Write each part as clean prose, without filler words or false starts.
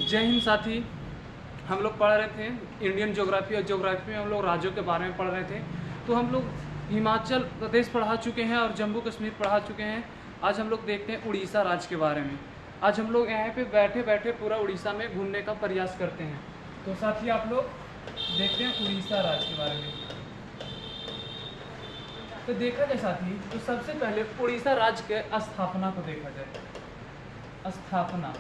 जय हिंद साथी। हम लोग पढ़ रहे थे इंडियन ज्योग्राफी और ज्योग्राफी में हम लोग राज्यों के बारे में पढ़ रहे थे। तो हम लोग हिमाचल प्रदेश पढ़ा चुके हैं और जम्मू कश्मीर पढ़ा चुके हैं। आज हम लोग देखते हैं उड़ीसा राज्य के बारे में। आज हम लोग यहाँ पे बैठे बैठे पूरा उड़ीसा में घूमने का प्रयास करते हैं। तो साथी आप लोग देखते हैं उड़ीसा राज्य के बारे में। तो देखा जाए साथी, तो सबसे पहले उड़ीसा राज्य के स्थापना को देखा जाए। स्थापना,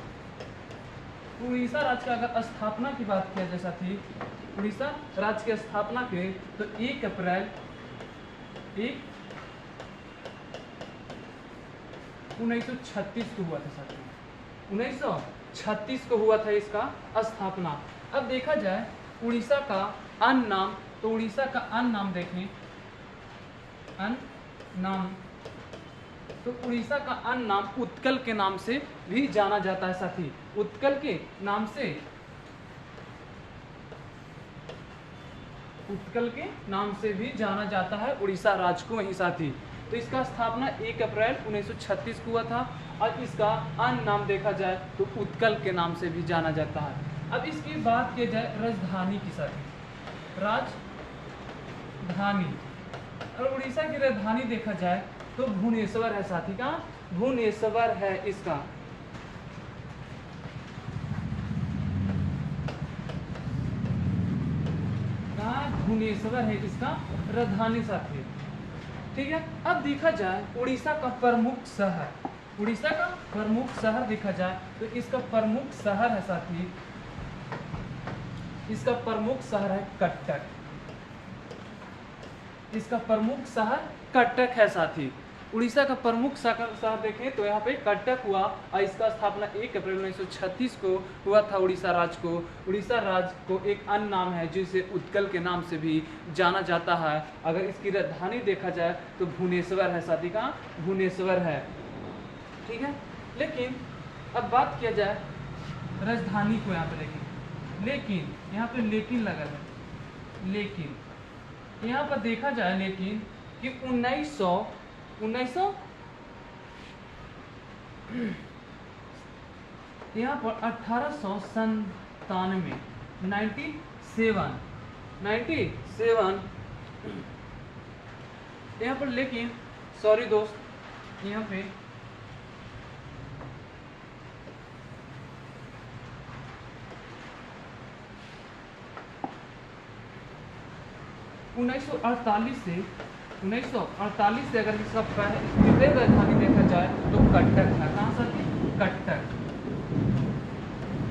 उड़ीसा राज्य का अगर स्थापना की बात किया जाए साथी, उड़ीसा राज्य की स्थापना के तो 1 अप्रैल 1936 को हुआ था साथी। 1936 को हुआ था इसका स्थापना। अब देखा जाए उड़ीसा का अन्य नाम, तो उड़ीसा का अन्य नाम देखें, अन्य नाम, तो उड़ीसा का अन्य नाम उत्कल के नाम से भी जाना जाता है साथी। उत्कल के नाम से, उत्कल के नाम से भी जाना जाता है उड़ीसा राज्य को वहीं साथी। तो इसका स्थापना 1 अप्रैल 1936 को हुआ था और इसका अन्य नाम देखा जाए तो उत्कल के नाम से भी जाना जाता है। अब इसकी बात की जाए राजधानी की साथी, राजधानी, और उड़ीसा की राजधानी देखा जाए तो भुवनेश्वर है साथी। का भुवनेश्वर है इसका। भुवनेश्वर है इसका राजधानी साथी। ठीक है। अब देखा जाए उड़ीसा का प्रमुख शहर, उड़ीसा का प्रमुख शहर देखा जाए तो इसका प्रमुख शहर है साथी, इसका प्रमुख शहर है कटक। इसका प्रमुख शहर कटक है साथी। उड़ीसा का प्रमुख शहर देखें तो यहाँ पे कटक हुआ और इसका स्थापना 1 अप्रैल 1936 को हुआ था उड़ीसा राज्य को। उड़ीसा राज्य को एक अन्य नाम है जिसे उत्कल के नाम से भी जाना जाता है। अगर इसकी राजधानी देखा जाए तो भुवनेश्वर है साथी। का भुवनेश्वर है। ठीक है। लेकिन अब बात किया जाए राजधानी को, यहाँ पे देखें, लेकिन यहाँ पे लेकिन लगा है, लेकिन यहाँ पर देखा जाए लेकिन कि 1900 यहाँ पर 1897 97 यहाँ पर, लेकिन सॉरी दोस्त, यहाँ पे 1948 से अगर इसका पहले राजधानी देखा जाए तो कटक था। कहाँ साथी? कटक।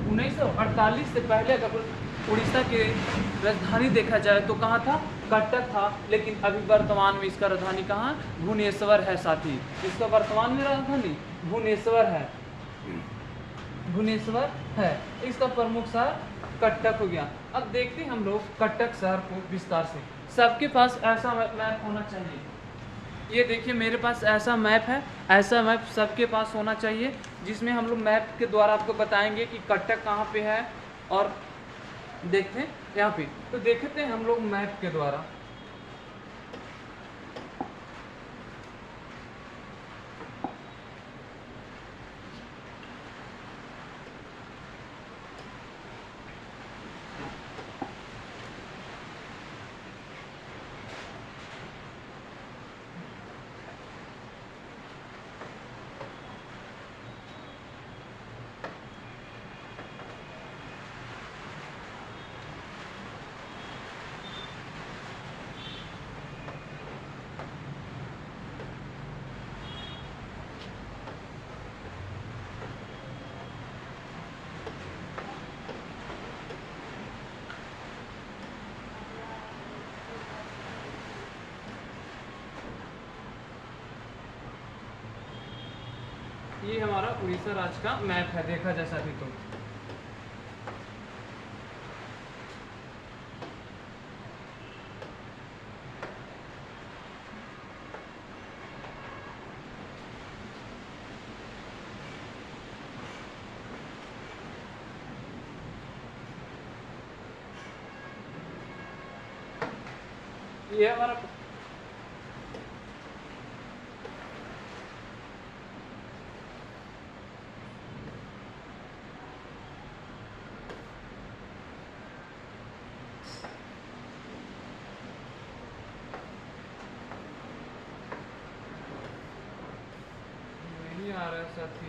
1948 से पहले अगर उड़ीसा की राजधानी देखा जाए तो कहाँ था? कटक था। लेकिन अभी वर्तमान में इसका राजधानी कहाँ? भुवनेश्वर है साथी। इसका वर्तमान में राजधानी भुवनेश्वर है, भुवनेश्वर है। इसका प्रमुख शहर कटक हो गया। अब देखते हैं हम लोग कटक शहर को विस्तार से। सबके पास ऐसा मैप होना चाहिए। ये देखिए मेरे पास ऐसा मैप है, ऐसा मैप सबके पास होना चाहिए जिसमें हम लोग मैप के द्वारा आपको बताएंगे कि कटक कहाँ पे है। और देखते हैं यहाँ पे, तो देखते हैं हम लोग मैप के द्वारा। ये हमारा उड़ीसा राज्य का मैप है, देखा जैसा भी। तो ये हमारा आ रहा है साथी।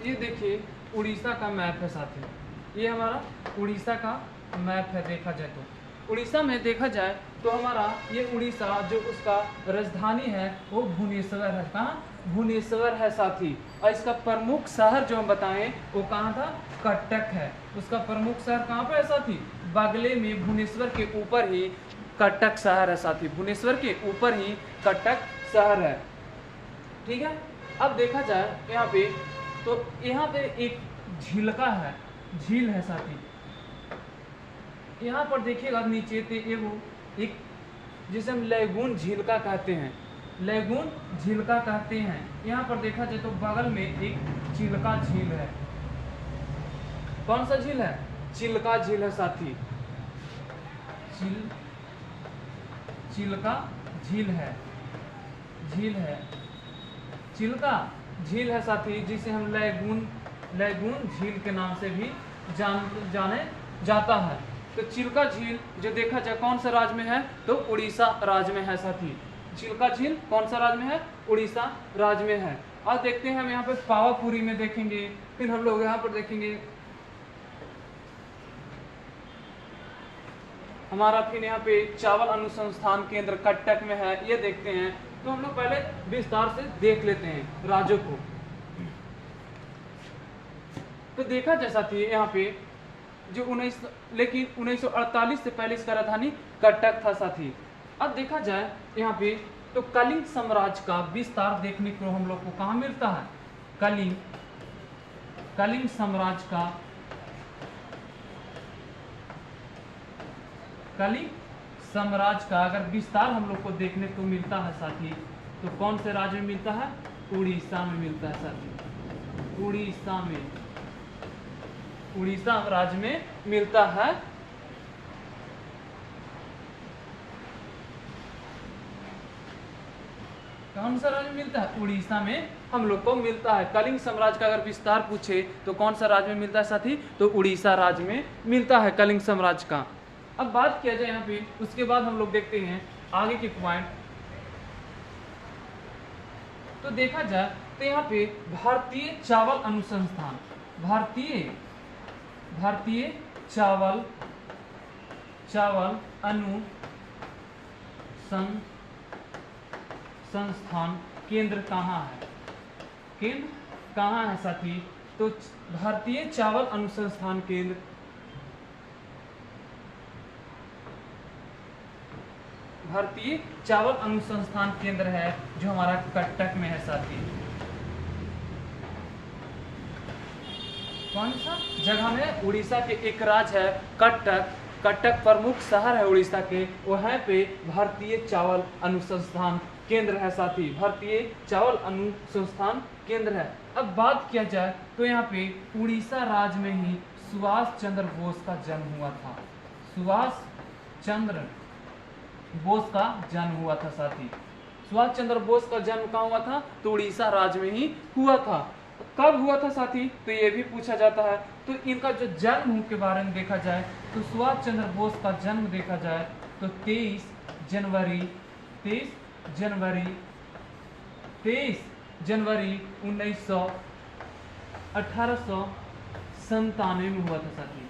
ये देखिए उड़ीसा का मैप है साथी, ये हमारा उड़ीसा का मैप है। देखा जाए तो उड़ीसा में देखा जाए तो हमारा ये उड़ीसा जो उसका राजधानी है वो भुवनेश्वर है। कहाँ? भुवनेश्वर है साथी। और इसका प्रमुख शहर जो हम बताएं वो कहाँ था? कटक है। उसका प्रमुख शहर कहाँ पे है साथी? बगले में भुवनेश्वर के ऊपर ही कटक शहर है साथी। भुवनेश्वर के ऊपर ही कटक शहर है। ठीक है। अब देखा जाए यहाँ पे तो यहाँ पे एक झीलका है, झील है साथी। यहाँ पर देखिएगा नीचे ते एक जिसे हम लैगून झीलका कहते हैं, लैगून झीलका कहते हैं। यहाँ पर देखा जाए तो बगल में एक चिल्का झील है। कौन सा झील है? चिल्का झील है साथी। चिल्का झील है, झील है, चिल्का झील है साथी, जिसे हम लैगून झील के नाम से भी जाने जाता है। तो चिल्का झील जो देखा जाए कौन सा राज्य में है? तो उड़ीसा राज्य में है साथी। चिल्का झील कौन सा राज्य में है? उड़ीसा राज्य में है। आज देखते हैं हम यहाँ पे पावापुरी में देखेंगे, फिर हम लोग यहाँ पर देखेंगे हमारा, फिर यहाँ पे चावल अनुसंधान केंद्र कटक में है, ये देखते हैं। तो हम लोग पहले विस्तार से देख लेते हैं राज्यों को। तो देखा जाए साथी यहाँ पे जो 1948 से पहले इसका राजधानी कटक था साथी। अब देखा जाए यहाँ पे तो कलिंग साम्राज्य का विस्तार देखने को हम लोग को कहाँ मिलता है? कलिंग साम्राज्य का, कलिंग साम्राज्य का अगर विस्तार हम लोग को देखने को मिलता है साथी तो कौन से राज्य में मिलता है? उड़ीसा में मिलता है साथी। उड़ीसा में, उड़ीसा राज्य में मिलता है। कौन सा राज्य में मिलता है? उड़ीसा में हम लोग को मिलता है। कलिंग साम्राज्य का अगर विस्तार पूछे तो कौन सा राज्य में मिलता है साथी? तो उड़ीसा राज्य में मिलता है कलिंग साम्राज्य का। अब बात किया जाए यहाँ पे, उसके बाद हम लोग देखते हैं आगे के पॉइंट। तो देखा जाए तो यहाँ पे भारतीय चावल अनुसंधान, भारतीय चावल अनुसंधान केंद्र कहाँ है? केंद्र कहाँ है साथी? तो भारतीय चावल अनुसंधान केंद्र भारतीय चावल अनुसंधान केंद्र है जो हमारा कटक में है साथी। कौन सा जगह में? उड़ीसा के एक राज्य है कटक। कटक प्रमुख शहर है उड़ीसा के, वहाँ पे भारतीय चावल अनुसंधान केंद्र है साथी। भारतीय चावल अनुसंधान केंद्र है। अब बात किया जाए तो यहाँ पे उड़ीसा राज्य में ही सुभाष चंद्र बोस का जन्म हुआ था। सुभाष चंद्र बोस का जन्म हुआ था साथी। सुभाष चंद्र बोस का जन्म कहाँ हुआ था? तो उड़ीसा राज्य में ही हुआ था। कब हुआ था साथी? तो ये भी पूछा जाता है। तो इनका जो जन्म के बारे में देखा जाए तो सुभाष चंद्र बोस का जन्म देखा जाए तो 23 जनवरी 1897 में हुआ था साथी।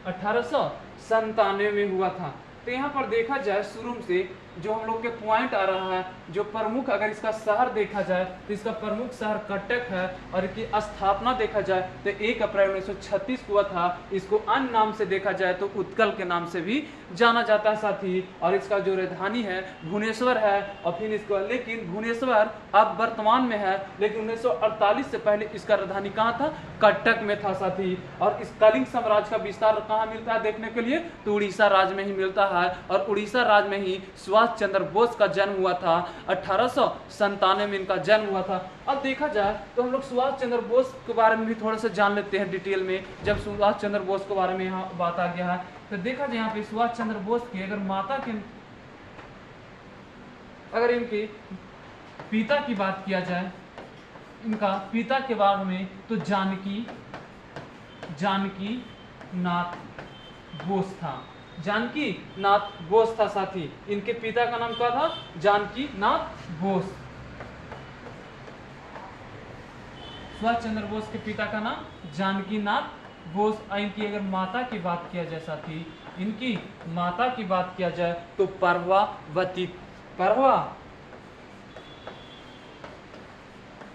1897 में हुआ था। तो यहाँ पर देखा जाए शुरू से जो हम लोग के पॉइंट आ रहा है, जो प्रमुख अगर इसका शहर देखा जाए तो इसका प्रमुख शहर कटक है। और इसकी स्थापना देखा जाए तो 1 अप्रैल 1936 को हुआ था। इसको अन्य नाम से देखा जाए तो उत्कल के नाम से भी जाना जाता है साथी। और इसका जो राजधानी है भुवनेश्वर है। और फिर इसको, लेकिन भुवनेश्वर अब वर्तमान में है, लेकिन 1948 से पहले इसका राजधानी कहाँ था? कटक में था साथी। और इस कलिंग साम्राज्य का विस्तार कहाँ मिलता है देखने के लिए? तो उड़ीसा राज्य में ही मिलता है। और उड़ीसा राज्य में ही सुभाष सुभाष चंद्र बोस का जन्म हुआ था 1897 में इनका जन्म हुआ था। अब देखा जाए तो हम लोग सुभाष चंद्र बोस के बारे में भी थोड़ा सा जान लेते हैं डिटेल में। जब सुभाष चंद्र बोस के बारे में यहाँ बात आ गया है तो देखा जाए यहाँ पे सुभाष चंद्र बोस की अगर इनके पिता की बात किया जाए, इनका पिता के बारे में तो जानकी नाथ बोस था। जानकी नाथ बोस था साथी। इनके पिता का नाम क्या था? जानकी नाथ बोस। सुभाष चंद्र बोस के पिता का नाम जानकी नाथ बोस। इनकी अगर माता की बात किया जाए साथी, इनकी माता की बात किया जाए तो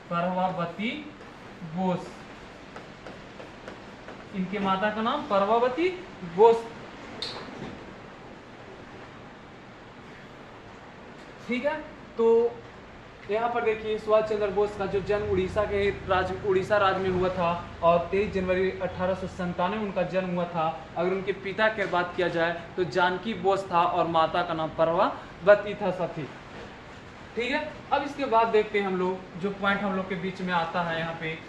परवावती बोस। इनके माता का नाम परवावती बोस। ठीक है, तो यहाँ पर देखिए सुभाष चंद्र बोस का जो जन्म उड़ीसा राज्य में हुआ था और 23 जनवरी 1897 में उनका जन्म हुआ था। अगर उनके पिता की बात किया जाए तो जानकी बोस था और माता का नाम परवावती था साथी। ठीक है, अब इसके बाद देखते हैं हम लोग जो पॉइंट हम लोग के बीच में आता है यहाँ पे।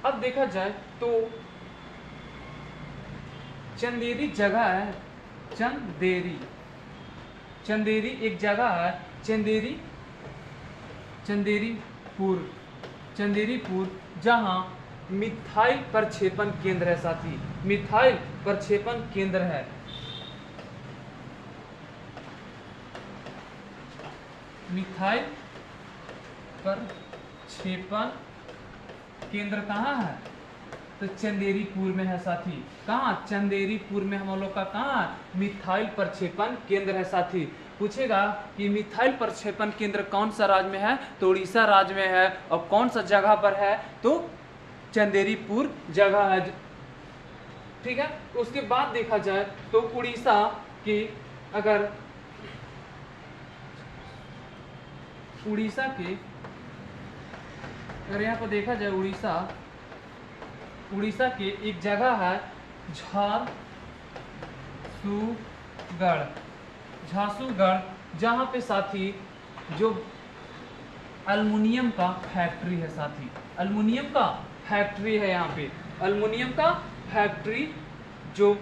अब देखा जाए तो चंदेरी जगह है, चंदेरी एक जगह है, चंदेरीपुर जहां मिथाइल प्रक्षेपण केंद्र है साथी। मिथाइल प्रक्षेपण केंद्र है। मिथाइल प्रक्षेपण केंद्र कहाँ है? तो चंदेरीपुर में है साथी। कहाँ? चंदेरीपुर में हम लोग का कहाँ? मिथाइल प्रक्षेपण केंद्र है साथी। पूछेगा कि मिथाइल प्रक्षेपण केंद्र कौन सा राज्य में है? तो उड़ीसा राज्य में है। और कौन सा जगह पर है? तो चंदेरीपुर जगह है। ठीक है, उसके बाद देखा जाए तो उड़ीसा की अगर यहाँ पर देखा जाए उड़ीसा के एक जगह है झारसुगुड़, जहाँ पे साथी जो अल्युमिनियम का फैक्ट्री है साथी। अल्युमिनियम का फैक्ट्री है यहाँ पे। अल्युमिनियम का फैक्ट्री जो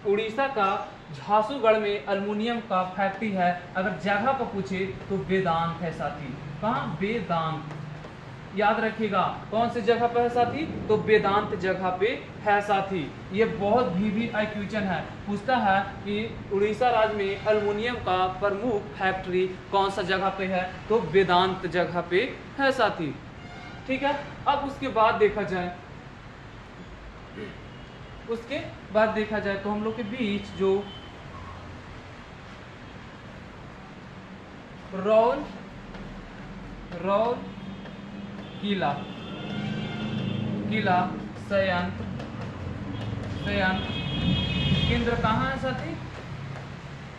उड़ीसा का झारसुगुड़ में अल्युमिनियम का फैक्ट्री है। अगर जगह पर पूछे तो वेदांत है साथी। कहाँ? वेदांत। याद रखिएगा कौन सी जगह पर है साथी? तो वेदांत जगह पे है साथी। ये बहुत भी क्वेश्चन है, पूछता है कि उड़ीसा राज्य में अल्युमिनियम का प्रमुख फैक्ट्री कौन सा जगह पे है? तो वेदांत जगह पे है साथी। ठीक है, अब उसके बाद देखा जाए तो हम लोग के बीच जो रौल किला संयंत्र केंद्र कहाँ है साथी?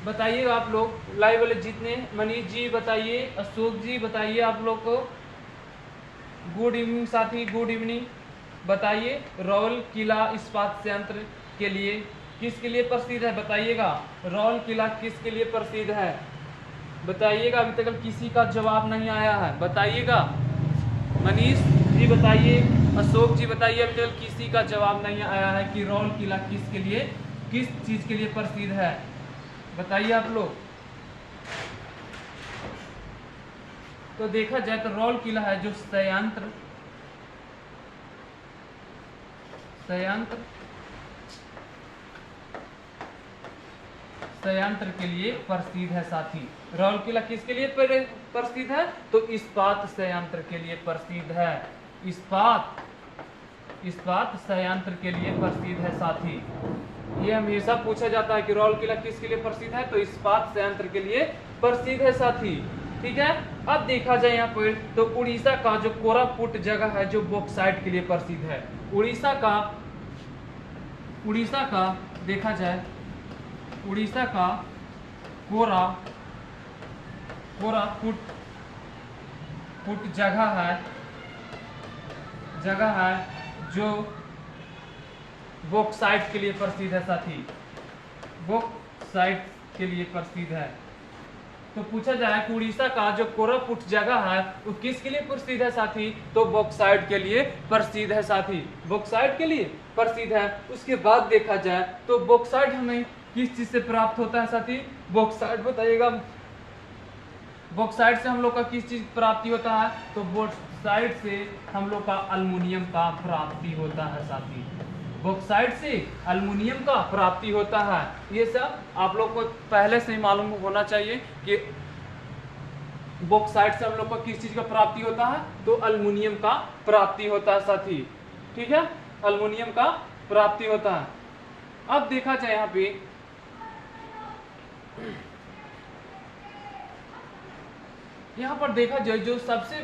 बताइएगा आप लोग लाइव वाले जितने। मनीष जी बताइए, अशोक जी बताइए आप लोग को। गुड इवनिंग साथी, गुड इवनिंग। बताइए रौल किला इस्पात संयंत्र के लिए किसके लिए प्रसिद्ध है? बताइएगा रौल किला किसके लिए प्रसिद्ध है? बताइएगा। अभी तक किसी का जवाब नहीं आया है, बताइएगा। मनीष जी बताइए, अशोक जी बताइए। अभी तक किसी का जवाब नहीं आया है कि रौल किला किस चीज के लिए प्रसिद्ध है? बताइए आप लोग। तो देखा जाए तो रौल किला है जो संयंत्र के लिए प्रसिद्ध है साथी। रौल किला किसके लिए प्रसिद्ध है? तो इस्पात संयंत्र के लिए प्रसिद्ध है। इस्पात संयंत्र के लिए प्रसिद्ध है साथी। ये हमेशा पूछा जाता है कि रौल किला किसके लिए प्रसिद्ध है? तो इस्पात संयंत्र के लिए प्रसिद्ध है साथी। ठीक है, अब देखा जाए यहाँ पर तो उड़ीसा का जो कोरापुट जगह है जो बॉक्साइट के लिए प्रसिद्ध है। उड़ीसा का देखा जाए, उड़ीसा का कोरापुट जगह है जो बॉक्साइट के लिए प्रसिद्ध है साथी, बॉक्साइट के लिए प्रसिद्ध है। तो पूछा जाए कि उड़ीसा का जो कोरापुट जगह है वो किसके लिए प्रसिद्ध है साथी, तो बॉक्साइट के लिए प्रसिद्ध है साथी, बॉक्साइट के लिए प्रसिद्ध है। उसके बाद देखा जाए तो बॉक्साइट हमें किस चीज से प्राप्त होता है साथी, बॉक्साइट बताइएगा, बॉक्साइट से हम लोग का किस चीज प्राप्ति होता है, तो बॉक्साइट से हम लोग का अल्युमिनियम का प्राप्ति होता है साथी, बॉक्साइट से अल्युमिनियम का प्राप्ति होता है। ये सब आप लोग को पहले से ही मालूम होना चाहिए कि बॉक्साइट से हम लोग को किस चीज का प्राप्ति होता है, तो अल्युमिनियम का प्राप्ति होता है साथी, ठीक है, अल्युमिनियम का प्राप्ति होता है। अब देखा जाए यहाँ पे यहाँ पर देखा जाए जो सबसे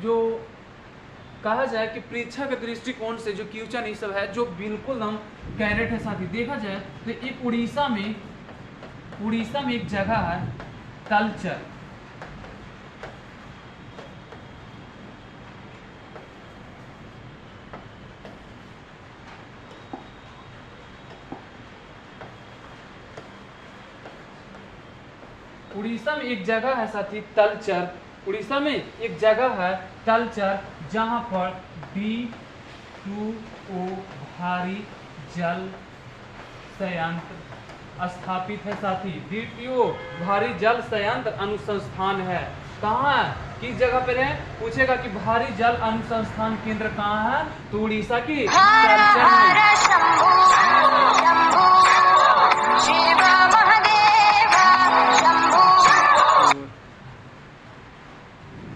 जो कहा जाए कि परीक्षा के दृष्टिकोण से जो क्वेश्चन ये सब है जो बिल्कुल हम कैरेट है साथी, देखा जाए तो एक उड़ीसा में एक जगह है तलचर, उड़ीसा में एक जगह है साथी तलचर, उड़ीसा में एक जगह है तलचर जहां पर D2O भारी जल संयंत्र स्थापित है साथी, D2O भारी जल संयंत्र अनुसंधान है। कहाँ है, किस जगह पर है, पूछेगा कि भारी जल अनुसंधान केंद्र कहाँ है, तो उड़ीसा की तलचर में,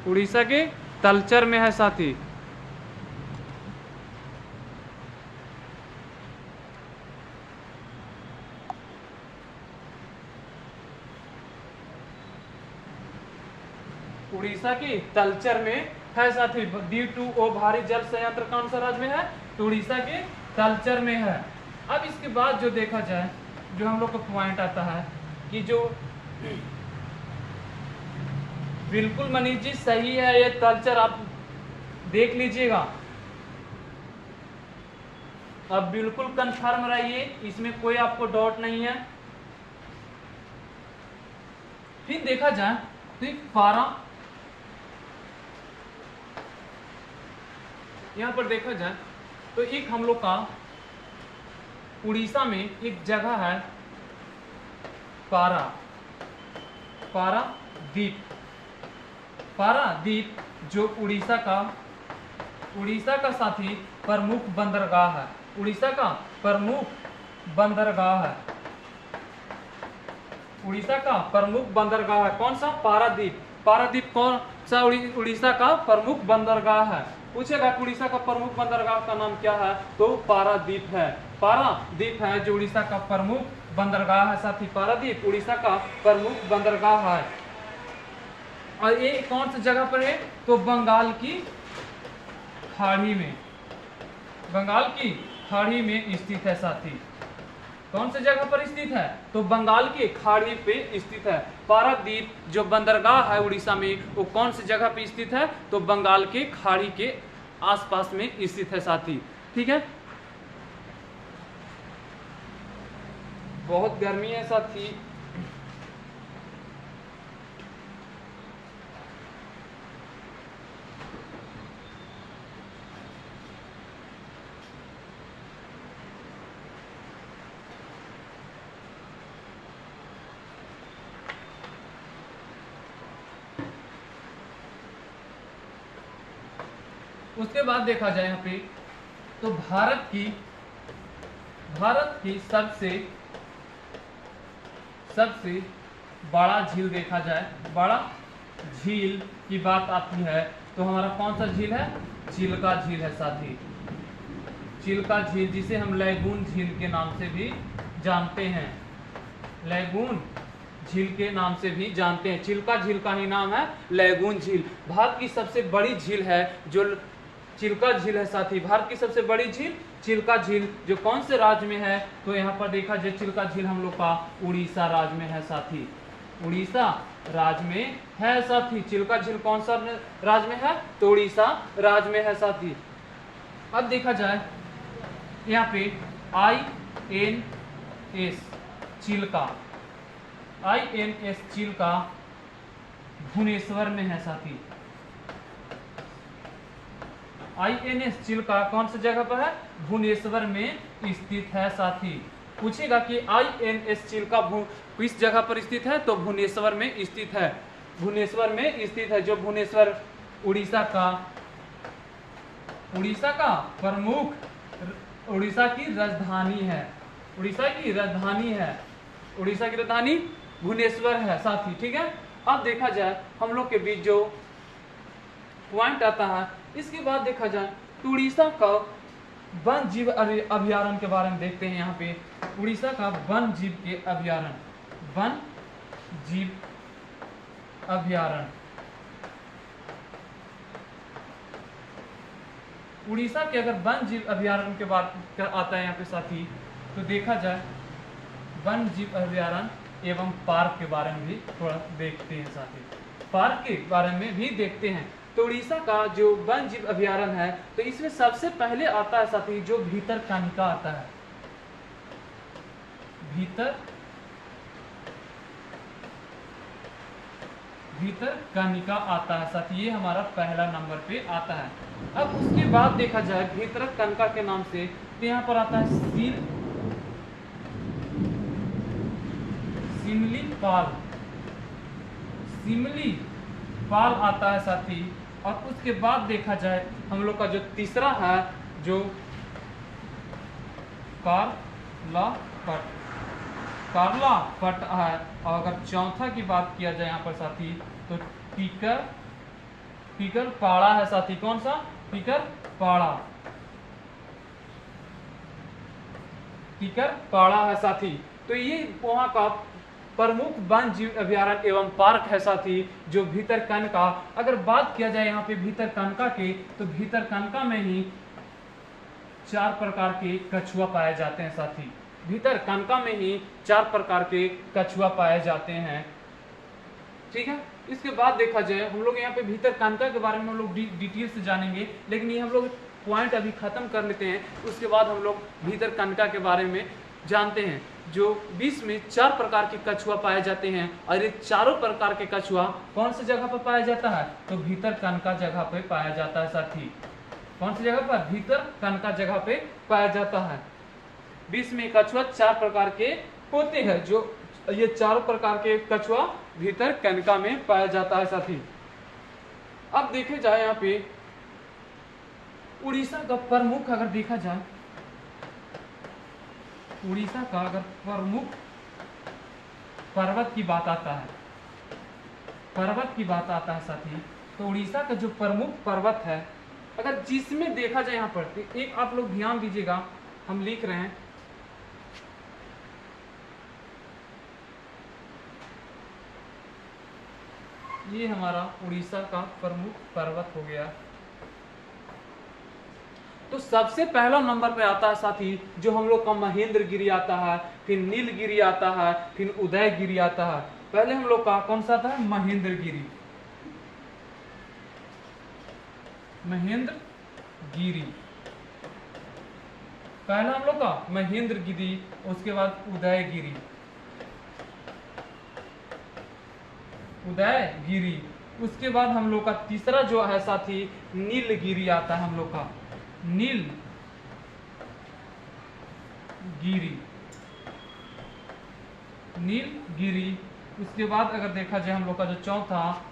उड़ीसा के तलचर में है साथी। उड़ीसा की तलचर में है साथी, D2O भारी जल संयंत्र कौन सा राज्य में है, तो उड़ीसा के तलचर में है। अब इसके बाद जो देखा जाए जो हम लोग को पॉइंट आता है कि जो बिल्कुल मनीष जी सही है ये तलचर, आप देख लीजिएगा, अब बिल्कुल कंफर्म रहिए, इसमें कोई आपको डाउट नहीं है। फिर देखा जाए तो एक पारा, यहां पर देखा जाए तो एक हम लोग का उड़ीसा में एक जगह है पारादीप, पारादीप जो उड़ीसा का साथी प्रमुख बंदरगाह है, उड़ीसा का प्रमुख बंदरगाह है, उड़ीसा का प्रमुख बंदरगाह है कौन सा, पारादीप। पारादीप कौन सा उड़ीसा का प्रमुख बंदरगाह है, पूछेगा उड़ीसा का प्रमुख बंदरगाह का नाम क्या है, तो पारादीप है, पारादीप है जो उड़ीसा का प्रमुख बंदरगाह है साथी, पारादीप उड़ीसा का प्रमुख बंदरगाह है। और ये कौन सी जगह पर है, तो बंगाल की खाड़ी में, बंगाल की खाड़ी में स्थित है साथी, कौन सी जगह पर स्थित है, तो बंगाल की खाड़ी पे स्थित है। पारादीप जो बंदरगाह है उड़ीसा में वो कौन सी जगह पे स्थित है, तो बंगाल के खाड़ी के आसपास में स्थित है साथी, ठीक है। बहुत गर्मी है साथी, उसके बाद देखा जाए यहाँ पे तो भारत की सबसे बड़ा झील देखा जाए, बड़ा झील की बात आती है तो हमारा कौन सा झील है, चिल्का झील है साथी, चिल्का झील जिसे हम लैगून झील के नाम से भी जानते हैं, लैगून झील के नाम से भी जानते हैं, चिल्का झील का ही नाम है लैगून झील। भारत की सबसे बड़ी झील है जो चिल्का झील है साथी, भारत की सबसे बड़ी झील चिल्का झील जो कौन से राज्य में है, तो यहाँ पर देखा जाए चिल्का झील हम लोग का उड़ीसा राज्य में है साथी, उड़ीसा राज्य में है साथी, चिल्का झील कौन सा राज्य में है, तो उड़ीसा राज्य में है साथी। अब देखा जाए यहाँ पे INS चिल्का, INS चिल्का भुवनेश्वर में है साथी। INS चिल्का कौन सी जगह पर है? भुवनेश्वर में स्थित है साथी। पूछेगा कि INS चिल्का किस जगह पर स्थित है, तो भुवनेश्वर में स्थित है। भुवनेश्वर में स्थित है, जो भुवनेश्वर उड़ीसा का प्रमुख, उड़ीसा की राजधानी है। उड़ीसा की राजधानी भुवनेश्वर है साथी। ठीक है, अब देखा जाए हम लोग के बीच जो पॉइंट आता है, इसके बाद देखा जाए तो उड़ीसा का वन जीव अभ्यारण्य के बारे में देखते हैं। यहाँ पे उड़ीसा का वन जीव के अभ्यारण्य, वन जीव अभ्यारण्य, उड़ीसा के अगर वन जीव अभ्यारण्य के बात आता है यहाँ पे साथी, तो देखा जाए वन जीव अभ्यारण्य एवं पार्क के बारे में भी थोड़ा देखते हैं साथी, पार्क के बारे में भी देखते हैं। तो उड़ीसा का जो वन जीव अभ्यारण्य है, तो इसमें सबसे पहले आता है साथी जो भीतरकनिका आता है। भीतरकनिका आता है साथी, ये हमारा पहला नंबर पे आता है। अब उसके बाद देखा जाए भीतरकनिका के नाम से, तो यहाँ पर आता है सिमली पाल आता है साथी। और उसके बाद देखा जाए हम लोग का जो तीसरा है जो कार्ला पट है। और अगर चौथा की बात किया जाए यहाँ पर साथी, तो टीकर पाड़ा है साथी। कौन सा? टीकर पाड़ा है साथी। तो ये वहाँ का प्रमुख वन जीव अभ्यारण्य एवं पार्क है साथी, जो भीतरकनिका। अगर बात किया जाए यहाँ पे भीतरकनिका के, तो भीतरकनिका में ही 4 प्रकार के कछुआ पाए जाते हैं साथी। भीतरकनिका में ही 4 प्रकार के कछुआ पाए जाते हैं। ठीक है, इसके बाद देखा जाए हम लोग यहाँ पे भीतरकनिका के बारे में हम लोग डिटेल से जानेंगे, लेकिन ये हम लोग पॉइंट अभी खत्म कर लेते हैं। उसके बाद हम लोग भीतरकनिका के बारे में जानते हैं। जो 20 में 4 प्रकार के कछुआ पाए जाते हैं, और ये चारों प्रकार के कछुआ कौन सी जगह पर पाया जाता है? तो भीतरकनिका जगह पे पाया जाता है साथी। कौन सी जगह पर? भीतरकनिका जगह पे पाया जाता है। 20 में कछुआ 4 प्रकार के होते हैं, जो ये चारों प्रकार के कछुआ भीतरकनिका में पाया जाता है साथी। अब देखे जाए यहाँ पे उड़ीसा का प्रमुख, अगर देखा जाए उड़ीसा का अगर प्रमुख पर्वत की बात आता है साथी, तो उड़ीसा का जो प्रमुख पर्वत है, अगर जिसमें देखा जाए यहाँ पर, तो एक आप लोग ध्यान दीजिएगा, हम लिख रहे हैं ये हमारा उड़ीसा का प्रमुख पर्वत हो गया। तो सबसे पहला नंबर पे आता है साथी जो हम लोग का महेंद्रगिरी आता है, फिर नीलगिरी आता है, फिर उदयगिरी आता है। पहले हम लोग का कौन सा था? महेंद्रगिरी। पहला हम लोग का महेंद्रगिरी, उसके बाद उदयगिरी, उसके बाद हम लोग का तीसरा जो है साथी नीलगिरी आता है। हम लोग का नीलगिरी, उसके बाद अगर देखा जाए हम लोग का जो चौथा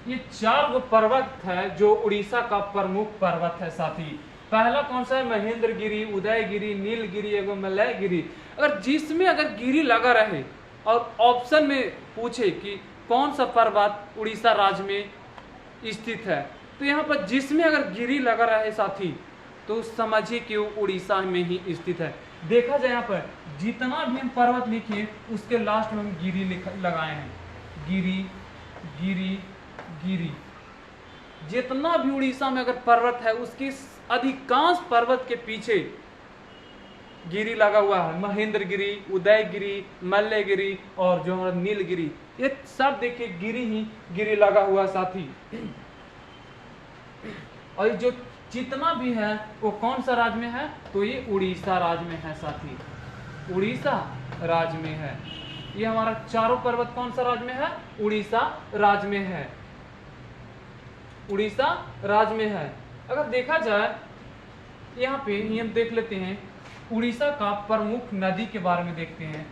ये 4 गो पर्वत है जो उड़ीसा का प्रमुख पर्वत है साथी। पहला कौन सा है? महेंद्रगिरी, उदयगिरी, नीलगिरी एवं मलयगिरी। अगर जिसमें अगर गिरी लगा रहे और ऑप्शन में पूछे कि कौन सा पर्वत उड़ीसा राज्य में स्थित है, तो यहाँ पर जिसमें अगर गिरी लगा रहे साथी, तो समझिए कि वो उड़ीसा में ही स्थित है। देखा जाए यहाँ पर जितना भी हम पर्वत लिखे उसके लास्ट में हम गिरी लगाए हैं। गिरी जितना भी उड़ीसा में अगर पर्वत है उसके अधिकांश पर्वत के पीछे गिरी लगा हुआ है, महेंद्रगिरी, उदयगिरी, मल्लगिरी और जो हमारा नीलगिरी, ये सब देखिए गिरी ही गिरी लगा हुआ साथी। और जो जितना भी है वो कौन सा राज्य में है, तो ये उड़ीसा राज्य में है साथी, उड़ीसा राज्य में है। ये हमारा चारों पर्वत कौन सा राज्य में है, उड़ीसा राज्य में है, उड़ीसा राज्य में है। अगर देखा जाए यहाँ पे ये हम देख लेते हैं, उड़ीसा का प्रमुख नदी के बारे में देखते हैं।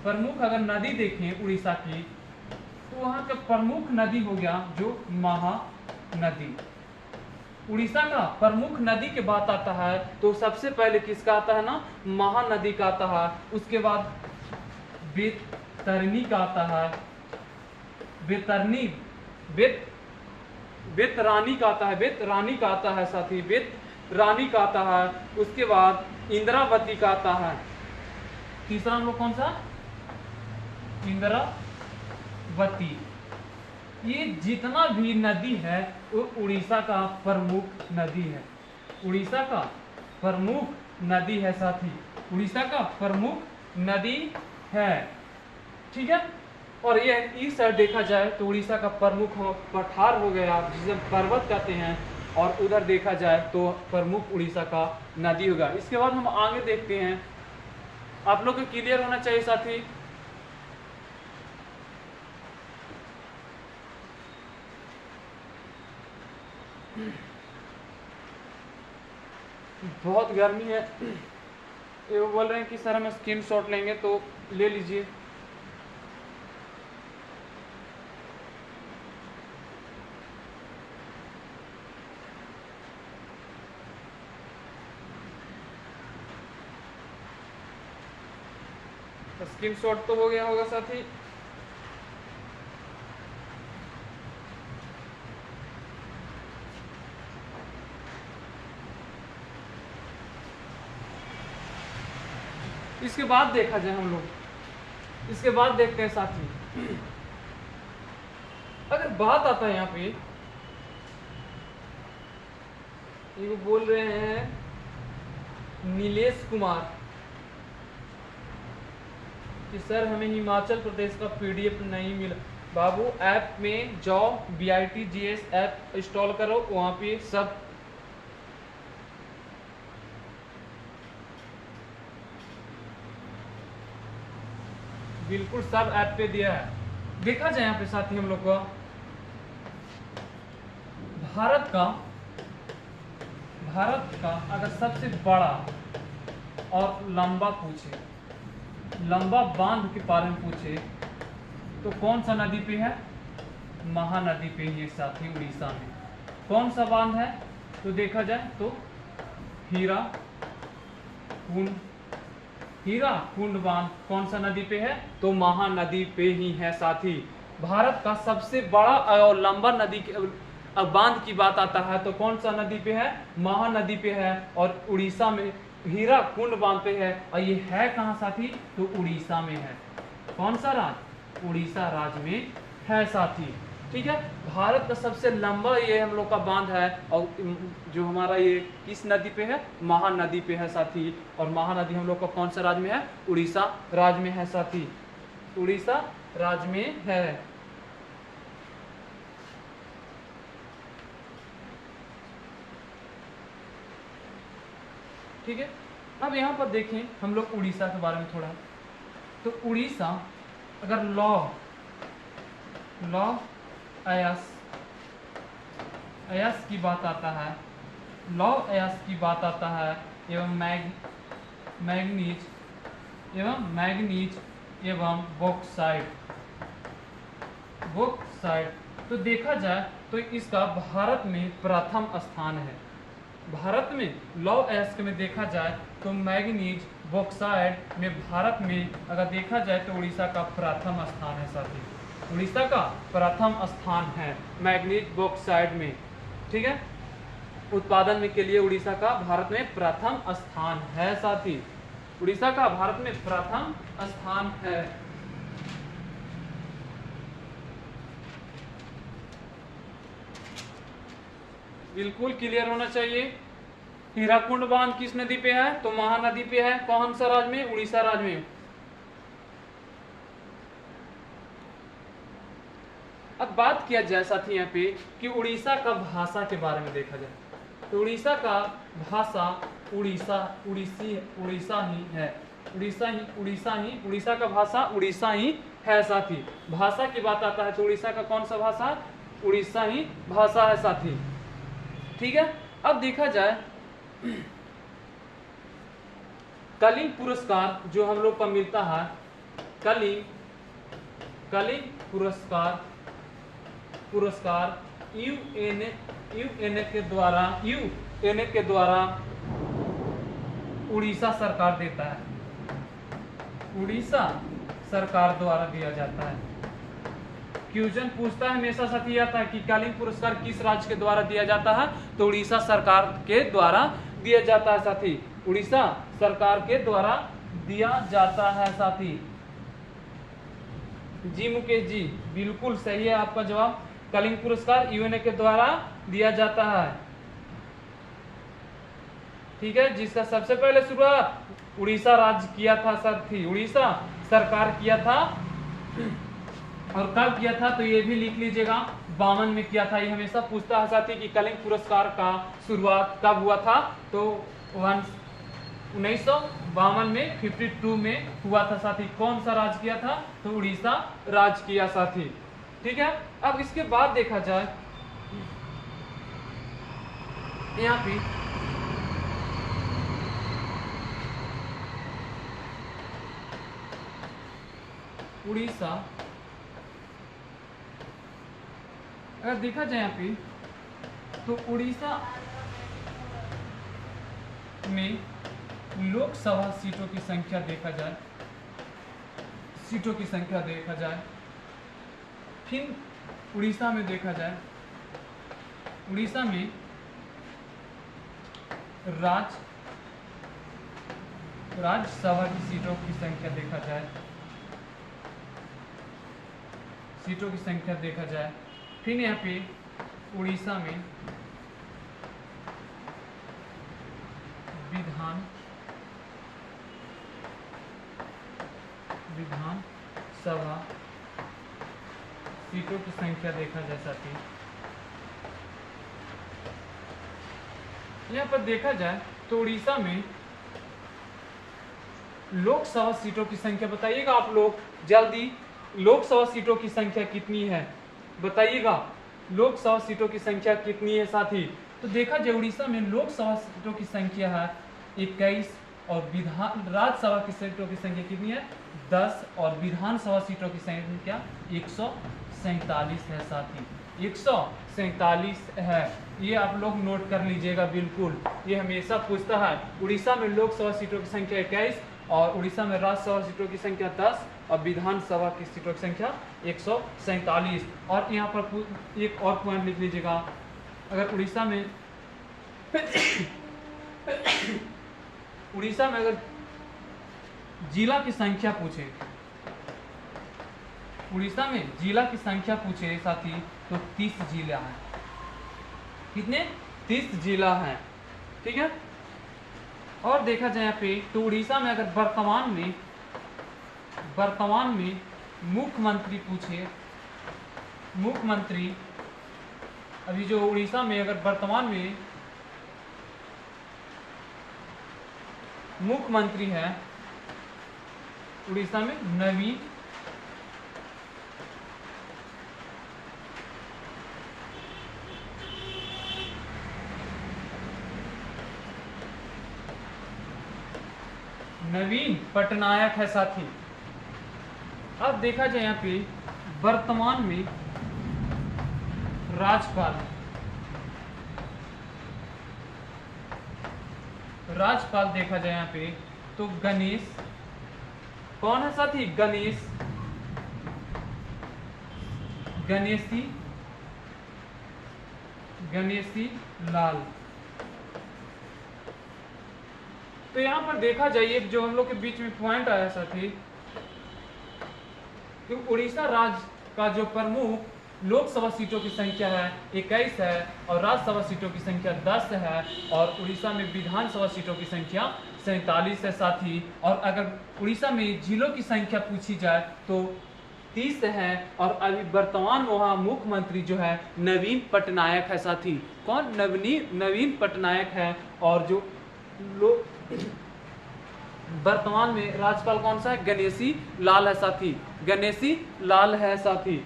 प्रमुख अगर नदी देखें उड़ीसा की, तो वहां का प्रमुख नदी हो गया जो महानदी। उड़ीसा का प्रमुख नदी की बात आता है तो सबसे पहले किसका आता है ना, महानदी का आता है। उसके बाद बेतरनी का आता है, बेतरानी का आता है, बेतरानी का आता है साथी, बेतरानी का आता है। उसके बाद इंद्रावती का आता है। तीसरा हम लोग कौन सा, इंद्रावती। ये जितना भी नदी है वो उड़ीसा का प्रमुख नदी है, उड़ीसा का प्रमुख नदी है साथी, उड़ीसा का प्रमुख नदी है। ठीक है। और ये इस साइड देखा जाए तो उड़ीसा का प्रमुख पठार हो गया जिसे पर्वत कहते हैं, और उधर देखा जाए तो प्रमुख उड़ीसा का नदी होगा। इसके बाद हम आगे देखते हैं, आप लोग को क्लियर होना चाहिए साथी। बहुत गर्मी है, ये वो बोल रहे हैं कि सर हम स्क्रीन शॉट लेंगे, तो ले लीजिए। स्क्रीन शॉट तो हो गया होगा साथी। इसके बाद देखा जाए हम लोग, इसके बाद देखते हैं साथी, अगर बात आता है यहाँ पे, ये बोल रहे हैं नीलेश कुमार कि सर हमें हिमाचल प्रदेश का पीडीएफ नहीं मिला। बाबू ऐप में जाओ, BITGS ऐप इंस्टॉल करो, वहां पे सब बिल्कुल सब ऐप पे दिया है। देखा जाए यहाँ पे साथी हम लोग को भारत का अगर सबसे बड़ा और लंबा पूछे, लंबा बांध के बारे में पूछे, तो कौन सा नदी पे है, महानदी पे ही साथी उड़ीसा में। कौन सा बांध है, तो देखा जाए तो हीरा कुंड बांध कौन सा नदी पे है, तो महानदी पे ही है साथी। भारत का सबसे बड़ा और लंबा नदी अब बांध की बात आता है तो कौन सा नदी पे है, महानदी पे है, और उड़ीसा में हीरा कुंड बांध पे है। और ये है कहाँ साथी, तो उड़ीसा में है। कौन सा राज्य, उड़ीसा राज्य में है साथी। ठीक है। भारत का सबसे लंबा ये हम लोग का बांध है, और जो हमारा ये किस नदी पे है, महानदी पे है साथी। और महानदी हम लोग का कौन सा राज्य में है, उड़ीसा राज्य में है साथी, उड़ीसा राज्य में है। ठीक है। अब यहाँ पर देखें हम लोग उड़ीसा के बारे में थोड़ा, तो उड़ीसा अगर लौ अयस की बात आता है, लौ अयस की बात आता है, एवं मैग्नीज एवं बॉक्साइट, तो देखा जाए तो इसका भारत में प्रथम स्थान है। भारत में लौ अयस्क में देखा जाए तो मैग्नीज बॉक्साइट में भारत में अगर देखा जाए तो उड़ीसा का प्रथम स्थान है साथी, उड़ीसा का प्रथम स्थान है मैग्नीज बॉक्साइट में। ठीक है। उत्पादन में के लिए उड़ीसा का भारत में प्रथम स्थान है साथी, उड़ीसा का भारत में प्रथम स्थान है। बिल्कुल क्लियर होना चाहिए। हीराकुंड बांध किस नदी पे है? तो महानदी पे है। कौन सा राज्य में? उड़ीसा राज्य में। अब बात किया जाए साथी यहाँ पे कि उड़ीसा का भाषा के बारे में देखा जाए तो उड़ीसा का भाषा उड़ीसा ही है। उड़ीसा का भाषा उड़ीसा ही है साथी। भाषा की बात आता है तो उड़ीसा का कौन सा भाषा? उड़ीसा ही भाषा है साथी। ठीक है। अब देखा जाए कलिंग पुरस्कार जो हम लोग को मिलता है, कलिंग पुरस्कार यूएनए के द्वारा उड़ीसा सरकार देता है। उड़ीसा सरकार द्वारा दिया जाता है। क्वेश्चन पूछता है हमेशा साथी आता है कि कलिंग पुरस्कार किस राज्य के द्वारा दिया जाता है? तो उड़ीसा सरकार के द्वारा दिया जाता है साथी। उड़ीसा सरकार के द्वारा दिया जाता है साथी। जी मुकेश जी, बिल्कुल सही है आपका जवाब। कलिंग पुरस्कार यूएनए के द्वारा दिया जाता है। ठीक है, जिसका सबसे पहले शुरुआत उड़ीसा राज्य किया था साथी, उड़ीसा सरकार किया था। और कब किया था? तो ये भी लिख लीजिएगा, 52 में किया था। ये हमेशा पूछता है साथी कि कलिंग पुरस्कार का शुरुआत कब हुआ था? तो 1952 में 52 में हुआ था साथी। कौन सा राज्य किया था? तो उड़ीसा राज्य किया साथी। ठीक है। अब इसके बाद देखा जाए यहाँ पे उड़ीसा, अगर देखा जाए यहाँ पे तो उड़ीसा में लोकसभा सीटों की संख्या देखा जाए, फिर उड़ीसा में देखा जाए, उड़ीसा में राज्यसभा की सीटों की संख्या देखा जाए, फिर यहाँ पे उड़ीसा में विधानसभा सीटों की संख्या देखा जाए साथी। यहाँ पर देखा जाए तो उड़ीसा में लोकसभा सीटों की संख्या बताइएगा आप लोग जल्दी। लोकसभा सीटों की संख्या कितनी है बताइएगा? लोकसभा सीटों की संख्या कितनी है साथी? तो देखा जाए उड़ीसा में लोकसभा सीटों की संख्या है 21 और राज्यसभा की सीटों की संख्या कितनी है? 10 और विधानसभा सीटों की संख्या 147 है साथी। 147 है, ये आप लोग नोट कर लीजिएगा बिल्कुल। ये हमेशा पूछता है। उड़ीसा में लोकसभा सीटों की संख्या 21 और उड़ीसा में राज्यसभा सीटों की संख्या 10 और विधानसभा की सीटों की संख्या 147। और यहाँ पर एक और पॉइंट लिख लीजिएगा, अगर उड़ीसा में अगर जिला की संख्या पूछे, उड़ीसा में जिला की संख्या पूछे साथी तो 30 जिला हैं। कितने? 30 जिला हैं। ठीक है। और देखा जाए यहाँ पे तो उड़ीसा में अगर वर्तमान में मुख्यमंत्री पूछे, मुख्यमंत्री अभी जो उड़ीसा में अगर वर्तमान में मुख्यमंत्री है उड़ीसा में नवीन पटनायक है साथी। अब देखा जाए यहाँ पे वर्तमान में राज्यपाल देखा जाए यहाँ पे तो गणेश, कौन है साथी? गणेशी लाल। तो यहाँ पर देखा जाए जो हम लोग के बीच में पॉइंट आया साथी, तो उड़ीसा राज्य का जो प्रमुख लोकसभा सीटों की संख्या है 21 है और राज्यसभा सीटों की संख्या 10 है और उड़ीसा में विधानसभा सीटों की संख्या 47 है साथी। और अगर उड़ीसा में जिलों की संख्या पूछी जाए तो 30 है और अभी वर्तमान वहाँ मुख्यमंत्री जो है नवीन पटनायक है साथी। कौन? नवीन पटनायक है। और जो लोग वर्तमान में राज्यपाल कौन सा है? गणेशी लाल है साथी। गणेशी लाल है साथी।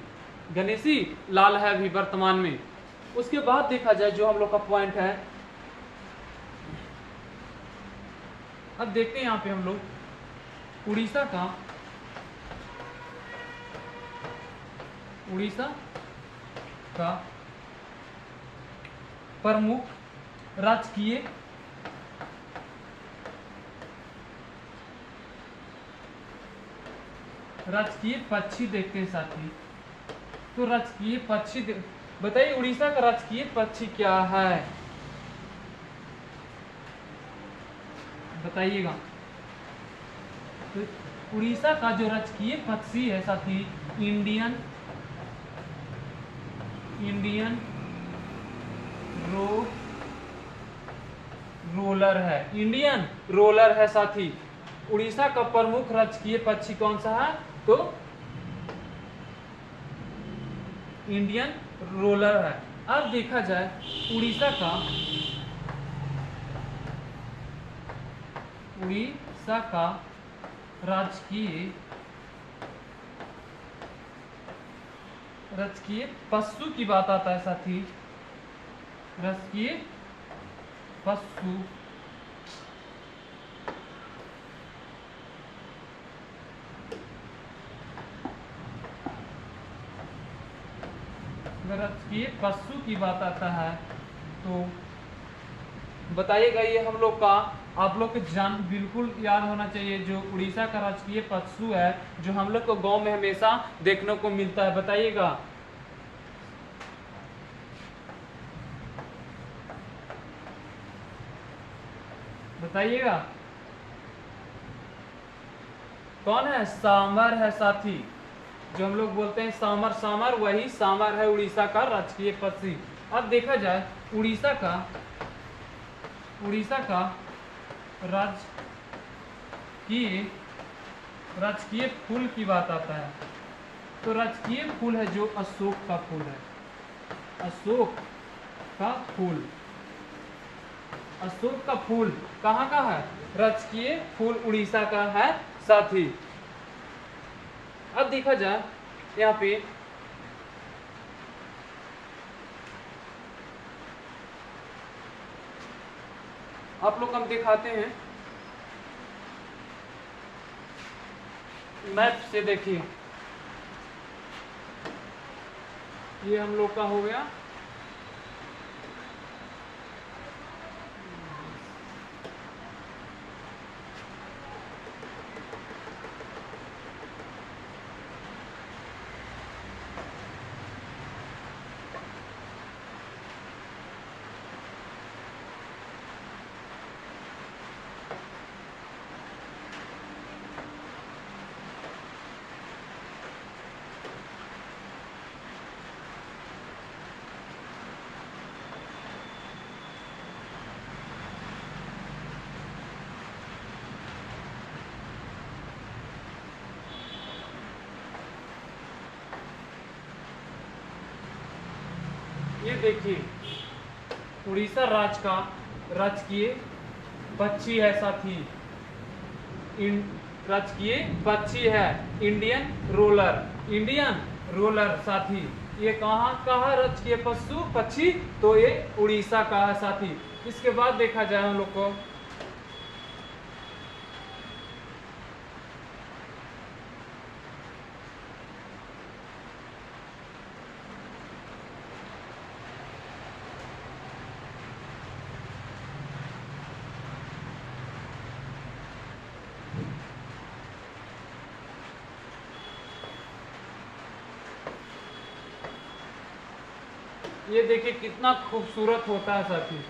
गणेशी लाल है अभी वर्तमान में। उसके बाद देखा जाए जो हम लोग का पॉइंट है, अब देखते हैं यहाँ पे हम लोग उड़ीसा का प्रमुख राजकीय पक्षी देखते हैं साथी। तो राजकीय पक्षी बताइए उड़ीसा का राजकीय पक्षी क्या है, बताइएगा। तो उड़ीसा का जो राजकीय पक्षी है साथी इंडियन रोलर है। इंडियन रोलर है साथी। उड़ीसा का प्रमुख राजकीय पक्षी कौन सा है? तो इंडियन रोलर है। अब देखा जाए उड़ीसा का राजकीय पशु की बात आता है साथी। राजकीय पशु राजकीय पशु की बात आता है तो बताइएगा। ये हम लोग का आप लोग के जान बिल्कुल याद होना चाहिए। जो उड़ीसा का राजकीय पशु है जो हम लोग को गांव में हमेशा देखने को मिलता है, बताइएगा। बताइएगा कौन है? सांभर है साथी। जो हम लोग बोलते हैं सांभर, वही सांभर है उड़ीसा का राजकीय पक्षी। अब देखा जाए उड़ीसा का राजकीय फूल की बात आता है तो राजकीय फूल है जो अशोक का फूल है। अशोक का फूल कहाँ का है? राजकीय फूल उड़ीसा का है साथी। अब देखा जाए यहाँ पे आप लोग हम दिखाते हैं मैप से। देखिए ये हम लोग का हो गया ये देखिए उड़ीसा राज्य का राजकीय पक्षी है साथी। राजकीय पक्षी है इंडियन रोलर साथी। ये कहाँ का है राजकीय पक्षी? तो ये उड़ीसा का है साथी। इसके बाद देखा जाए हम लोग को ये देखिए कितना खूबसूरत होता है साथी।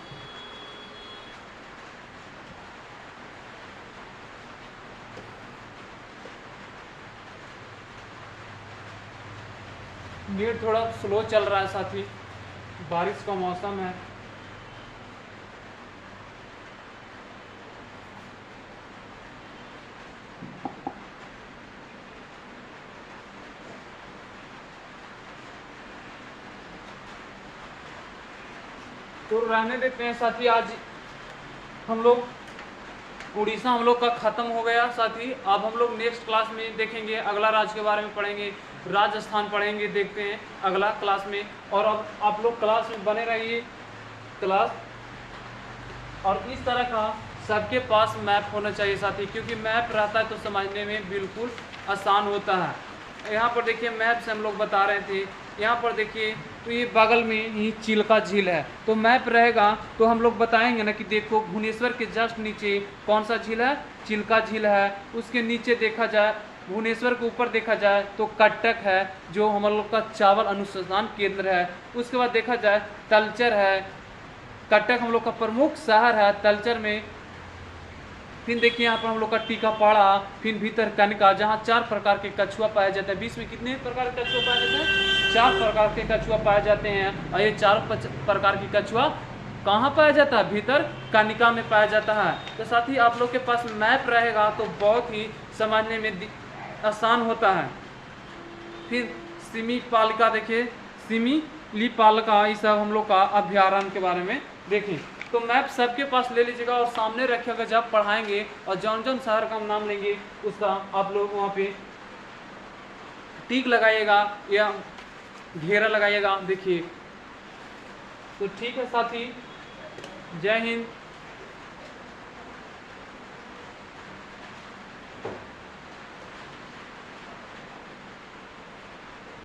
नेट थोड़ा स्लो चल रहा है साथी, बारिश का मौसम है। तो रहने देते हैं साथी। आज हम लोग उड़ीसा हम लोग का ख़त्म हो गया साथी। अब हम लोग नेक्स्ट क्लास में देखेंगे, अगला राज्य के बारे में पढ़ेंगे, राजस्थान पढ़ेंगे, देखते हैं अगला क्लास में। और अब आप लोग क्लास में बने रहिए क्लास। और इस तरह का सबके पास मैप होना चाहिए साथी, क्योंकि मैप रहता है तो समझने में बिल्कुल आसान होता है। यहाँ पर देखिए मैप से हम लोग बता रहे थे, यहाँ पर देखिए तो ये बगल में ही चिल्का झील है, तो मैप रहेगा तो हम लोग बताएंगे ना कि देखो भुवनेश्वर के जस्ट नीचे कौन सा झील है, चिल्का झील है। उसके नीचे देखा जाए, भुवनेश्वर के ऊपर देखा जाए तो कटक है जो हम लोग का चावल अनुसंधान केंद्र है। उसके बाद देखा जाए तलचर है, कटक हम लोग का प्रमुख शहर है तलचर में। फिर देखिए यहाँ पर हम लोग का टीकापाड़ा, फिर भीतर कनिका जहाँ 4 प्रकार के कछुआ पाए जाते हैं। बीच में कितने प्रकार के कछुआ पाए जाते हैं? 4 प्रकार के कछुआ पाए जाते हैं। और ये 4 प्रकार की कछुआ कहाँ पाया जाता है? भीतर कनिका में पाया जाता है। तो साथ ही आप लोग के पास मैप रहेगा तो बहुत ही समझने में आसान होता है। फिर सिमी पालिका देखिए, सिमी पालिका, ये सब हम लोग का अभ्यारण्य के बारे में देखें। तो मैप सबके पास ले लीजिएगा और सामने रखिएगा जब पढ़ाएंगे, और जौन जौन शहर का हम नाम लेंगे उसका आप लोग वहाँ पे टिक लगाइएगा या घेरा लगाइएगा। देखिए तो ठीक है साथी, जय हिंद।